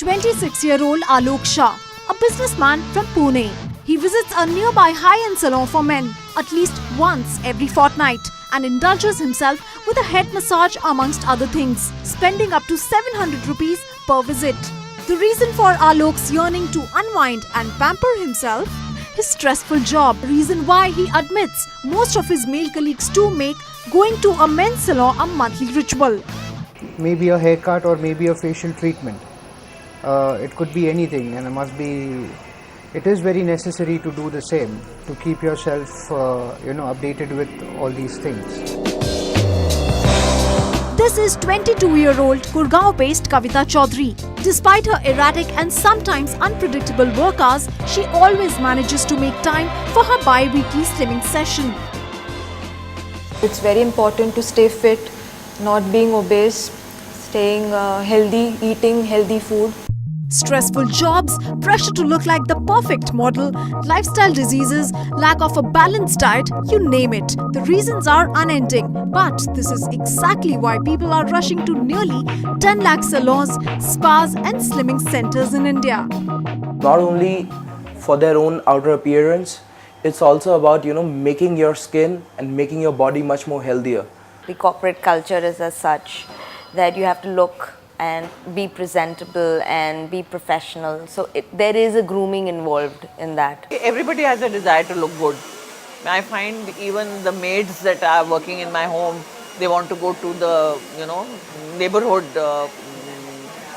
26-year-old Alok Shah, a businessman from Pune. He visits a nearby high-end salon for men at least once every fortnight and indulges himself with a head massage amongst other things, spending up to 700 rupees per visit. The reason for Alok's yearning to unwind and pamper himself? His stressful job. Reason why he admits most of his male colleagues too make going to a men's salon a monthly ritual. Maybe a haircut or maybe a facial treatment. It could be anything, and it is very necessary to do the same to keep yourself updated with all these things. This is 22-year-old Gurgaon-based Kavita Chaudhary. Despite her erratic and sometimes unpredictable work hours, she always manages to make time for her bi-weekly slimming session. It's very important to stay fit, not being obese, staying healthy, eating healthy food. Stressful jobs, pressure to look like the perfect model, lifestyle diseases, lack of a balanced diet, you name it. The reasons are unending. But this is exactly why people are rushing to nearly 10 lakh salons, spas and slimming centers in India. Not only for their own outer appearance, it's also about making your skin and making your body much more healthier. The corporate culture is as such that you have to look and be presentable and be professional. So there is a grooming involved in that. Everybody has a desire to look good. I find even the maids that are working in my home, they want to go to the neighborhood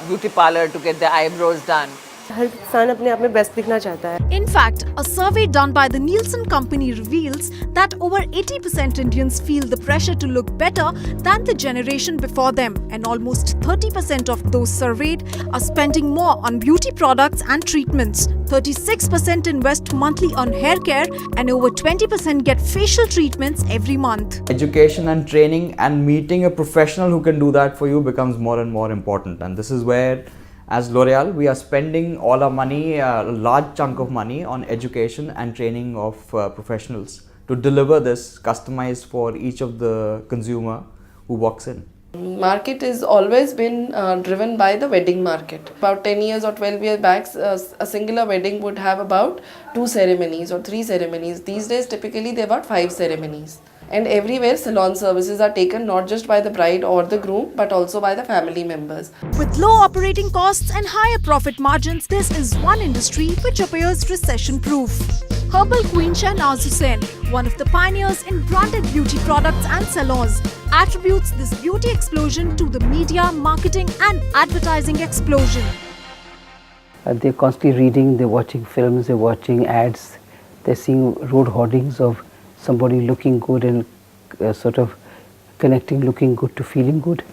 beauty parlor to get their eyebrows done. हर इंसान अपने आप में best दिखना चाहता है. In fact, a survey done by the Nielsen company reveals that over 80% Indians feel the pressure to look better than the generation before them, and almost 30% of those surveyed are spending more on beauty products and treatments. 36% invest monthly on hair care, and over 20% get facial treatments every month. Education and training and meeting a professional who can do that for you becomes more and more important, and this is where as L'Oreal, we are spending all our money, a large chunk of money on education and training of professionals to deliver this customized for each of the consumer who walks in. Market has always been driven by the wedding market. About 10 years or 12 years back, a singular wedding would have about 2 ceremonies or 3 ceremonies. These days, typically, there are about 5 ceremonies. And everywhere salon services are taken not just by the bride or the groom but also by the family members. With low operating costs and higher profit margins, this is one industry which appears recession-proof. Herbal Queen Shahnaz Hussain, one of the pioneers in branded beauty products and salons, attributes this beauty explosion to the media, marketing and advertising explosion. They're constantly reading, they're watching films, they're watching ads, they're seeing road hoardings of somebody looking good and sort of connecting looking good to feeling good.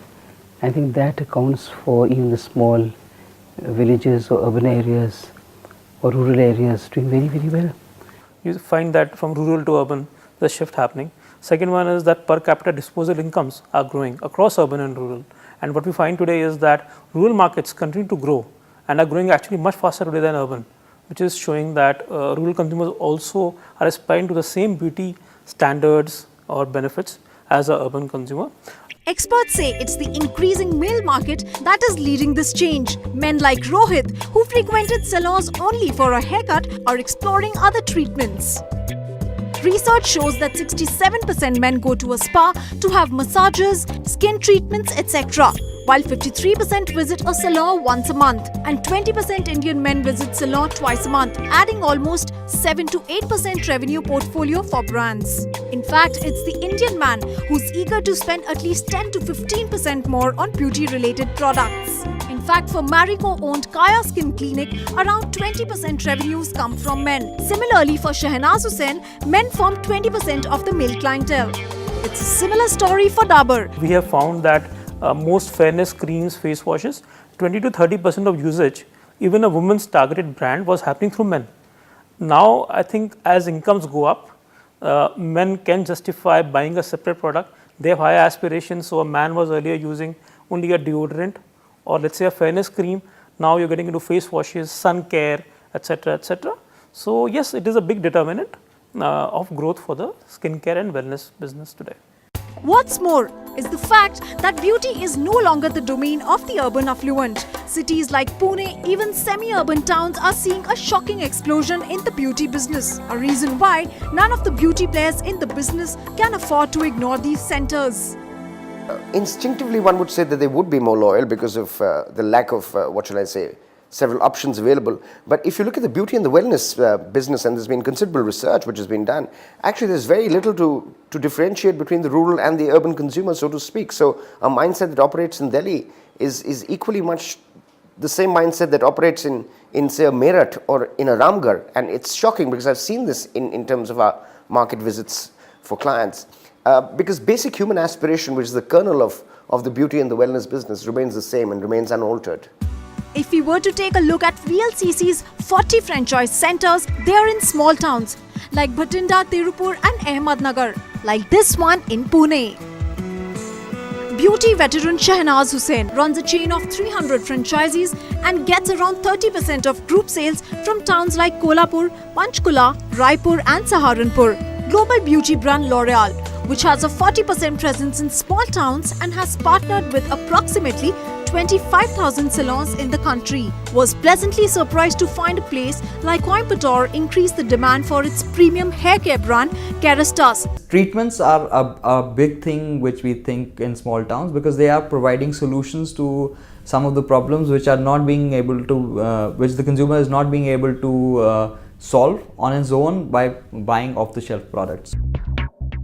I think that accounts for even the small villages or urban areas or rural areas doing very, very well. You find that from rural to urban, the shift happening. Second one is that per capita disposable incomes are growing across urban and rural. And what we find today is that rural markets continue to grow and are growing actually much faster today than urban, which is showing that rural consumers also are aspiring to the same beauty standards or benefits as an urban consumer. Experts say it's the increasing male market that is leading this change. Men like Rohit, who frequented salons only for a haircut, are exploring other treatments. Research shows that 67% men go to a spa to have massages, skin treatments, etc., while 53% visit a salon once a month and 20% Indian men visit salon twice a month, adding almost 7 to 8% revenue portfolio for brands. In fact, it's the Indian man who's eager to spend at least 10 to 15% more on beauty-related products. In fact, for Marico-owned Kaya Skin Clinic, around 20% revenues come from men. Similarly, for Shahnaz Hussain, men form 20% of the male clientele. It's a similar story for Dabur. We have found that most fairness creams, face washes, 20 to 30% of usage, even a woman's targeted brand, was happening through men. Now, I think as incomes go up, men can justify buying a separate product. They have higher aspirations. So a man was earlier using only a deodorant or let's say a fairness cream. Now you're getting into face washes, sun care, etc., etc. So yes, it is a big determinant of growth for the skincare and wellness business today. What's more is the fact that beauty is no longer the domain of the urban affluent. Cities like Pune, even semi-urban towns are seeing a shocking explosion in the beauty business. A reason why none of the beauty players in the business can afford to ignore these centers. Instinctively, one would say that they would be more loyal because of the lack of, several options available. But if you look at the beauty and the wellness business, and there's been considerable research which has been done, actually there's very little to differentiate between the rural and the urban consumer, so to speak. So a mindset that operates in Delhi is equally much the same mindset that operates in say a Meerut or in a Ramgarh. And it's shocking because I've seen this in terms of our market visits for clients. Because basic human aspiration, which is the kernel of the beauty and the wellness business, remains the same and remains unaltered. If we were to take a look at VLCC's 40 franchise centers, they are in small towns like Bhatinda, Tirupur and Ahmednagar, like this one in Pune. Beauty veteran Shahnaz Hussain runs a chain of 300 franchisees and gets around 30% of group sales from towns like Kolhapur, Panchkula, Raipur and Saharanpur. Global beauty brand L'Oreal, which has a 40% presence in small towns and has partnered with approximately 25,000 salons in the country, was pleasantly surprised to find a place like Coimbatore increase the demand for its premium hair care brand Kerastase. Treatments are a big thing which we think in small towns because they are providing solutions to some of the problems which are not being able to, which the consumer is not being able to solve on its own by buying off-the-shelf products.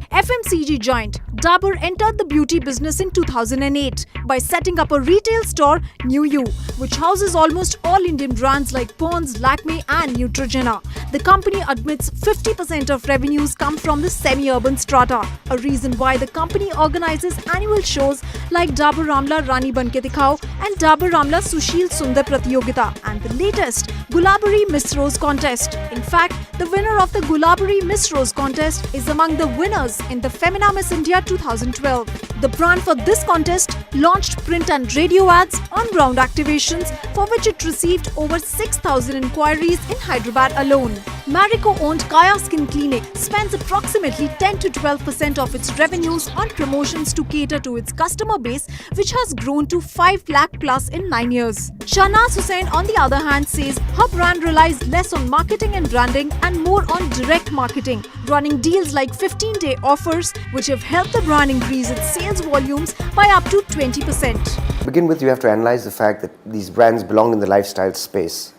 FMCG giant Dabur entered the beauty business in 2008 by setting up a retail store, New You, which houses almost all Indian brands like Pond's, Lakme and Neutrogena. The company admits 50% of revenues come from the semi-urban strata, a reason why the company organizes annual shows like Dabur Amla Rani Banke Dikhao and Dabur Amla Sushil Sundar Pratiyogita and the latest Gulabari Miss Rose contest. In fact, the winner of the Gulabari Miss Rose contest is among the winners in the Femina Miss India 2012. The brand for this contest launched print and radio ads, on-ground activations, for which it received over 6,000 inquiries in Hyderabad alone. Marico-owned Kaya Skin Clinic spends approximately 10 to 12% of its revenues on promotions to cater to its customer base, which has grown to 5 lakh plus in 9 years. Shahnaz Hussain, on the other hand, says her brand relies less on marketing and branding and more on direct marketing, running deals like 15-day offers, which have helped the brand increase its sales volumes by up to 20%. To begin with, you have to analyze the fact that these brands belong in the lifestyle space.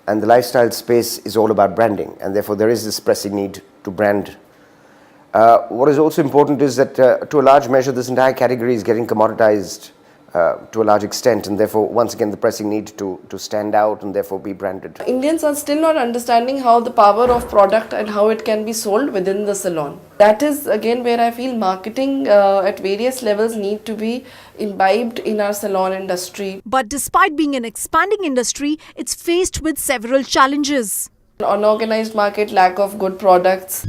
And the lifestyle space is all about branding, and therefore there is this pressing need to brand. What is also important is that to a large measure this entire category is getting commoditized to a large extent, and therefore once again the pressing need to stand out and therefore be branded. Indians are still not understanding how the power of product and how it can be sold within the salon. That is again where I feel marketing at various levels need to be imbibed in our salon industry. But despite being an expanding industry, it's faced with several challenges. Unorganized market, lack of good products.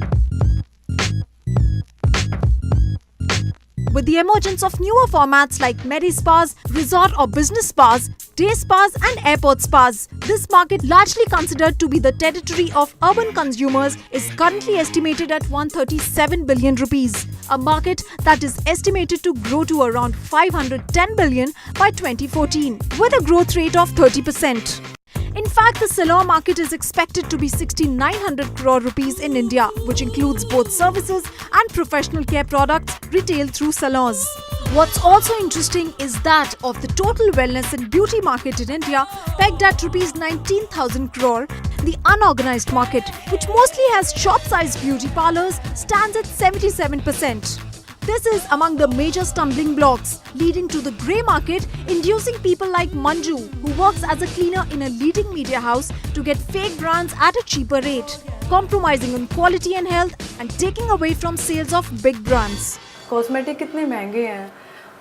With the emergence of newer formats like Medi-Spas, resort or business spas, day spas and airport spas, this market, largely considered to be the territory of urban consumers, is currently estimated at 137 billion rupees, a market that is estimated to grow to around 510 billion by 2014, with a growth rate of 30%. In fact, the salon market is expected to be 6,900 crore rupees in India, which includes both services and professional care products retailed through salons. What's also interesting is that of the total wellness and beauty market in India, pegged at rupees 19,000 crore, the unorganized market, which mostly has shop-sized beauty parlors, stands at 77%. This is among the major stumbling blocks, leading to the grey market, inducing people like Manju, who works as a cleaner in a leading media house, to get fake brands at a cheaper rate, compromising on quality and health and taking away from sales of big brands. Cosmetic कितने महंगे हैं,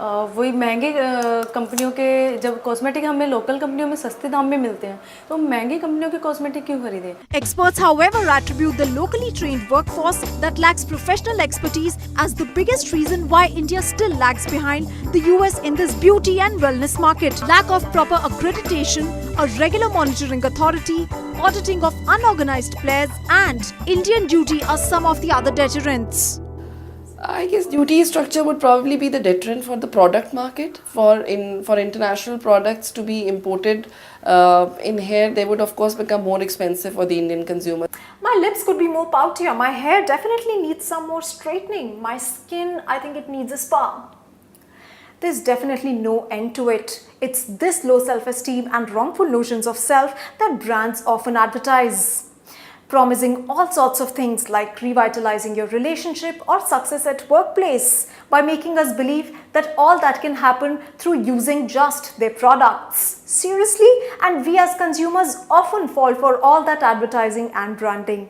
वही महंगे कंपनियों के, जब cosmetic हमें local कंपनियों में सस्ते दाम में मिलते हैं तो हम महंगी कंपनियों के कॉस्मेटिक क्यों खरीदें? Experts, however, attribute the locally trained workforce that lacks professional expertise as the biggest reason why India still lags behind the US in this beauty and wellness market. Lack of proper accreditation, a regular monitoring authority, auditing of unorganized players and Indian duty are some of the other deterrents. I guess duty structure would probably be the deterrent for the product market. For international products to be imported in here, they would of course become more expensive for the Indian consumer. My lips could be more poutier. My hair definitely needs some more straightening. My skin, I think it needs a spa. There's definitely no end to it. It's this low self-esteem and wrongful notions of self that brands often advertise, promising all sorts of things like revitalizing your relationship or success at workplace by making us believe that all that can happen through using just their products. Seriously? And we as consumers often fall for all that advertising and branding.